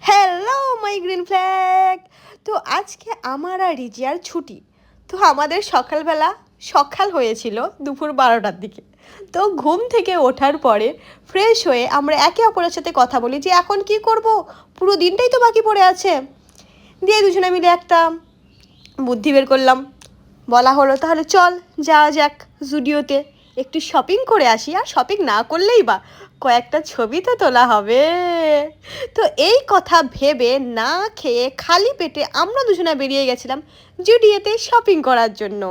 Hello my green flag. তো আজকে আমার আর রিজিয়ার ছুটি। তো আমাদের সকাল হয়েছিল দুপুর 12টার দিকে। তো ঘুম থেকে ওঠার পরে ফ্রেশ হয়ে আমরা একে অপরের সাথে কথা বলি যে এখন কি করব, পুরো দিনটাই তো বাকি পড়ে আছে। দিয়ে দুজনে মিলে একটা বুদ্ধি বের করলাম। বলা হলো তাহলে চল যাওয়া যাক জুডিওতে, একটু শপিং করে আসি। আর শপিং না করলেই বা কয়েকটা ছবি তো তোলা হবে। তো এই কথা ভেবে না খেয়ে খালি পেটে আমরা দুজনে বেরিয়ে গেছিলাম জুডিওতে শপিং করার জন্য।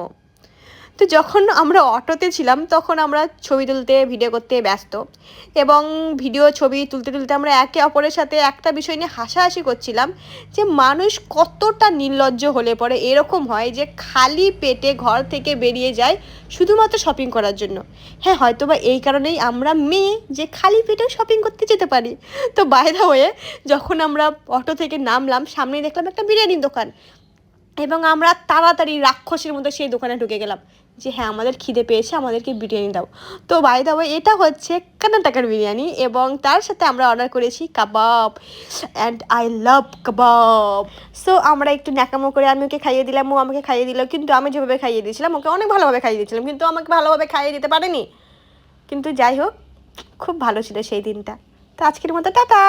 তো যখন আমরা অটোতে ছিলাম তখন আমরা ছবি তুলতে ভিডিও করতে ব্যস্ত, এবং ভিডিও ছবি তুলতে তুলতে আমরা একে অপরের সাথে একটা বিষয় নিয়ে হাসাহাসি করছিলাম যে মানুষ কতটা নির্লজ্জ হলে পরে এরকম হয় যে খালি পেটে ঘর থেকে বেরিয়ে যায় শুধুমাত্র শপিং করার জন্য। হ্যাঁ, হয়তো বা এই কারণেই আমরা মেয়ে যে খালি পেটেও শপিং করতে যেতে পারি। তো বাই দ্য ওয়ে, যখন আমরা অটো থেকে নামলাম সামনেই দেখলাম একটা বিরিয়ানির দোকান, এবং আমরা তাড়াতাড়ি রাক্ষসের মতো সেই দোকানে ঢুকে গেলাম যে হ্যাঁ আমাদের খিদে পেয়েছে, আমাদেরকে বিরিয়ানি দাও। তো বাই দ্য ওয়ে এটা হচ্ছে কর্ণাটকের বিরিয়ানি, এবং তার সাথে আমরা অর্ডার করেছি kebab, and I love kebab. So আমরা একটু ন্যাকামো করে আমি ওকে খাইয়ে দিলাম, ও আমাকে খাইয়ে দিল, কিন্তু আমি যেভাবে খাইয়ে দিয়েছিলাম ওকে অনেক ভালোভাবে খাইয়ে দিয়েছিলাম, কিন্তু আমাকে ভালোভাবে খাইয়ে দিতে পারেনি। কিন্তু যাই হোক, খুব ভালো ছিল সেই দিনটা। তো আজকের মতো টাটা।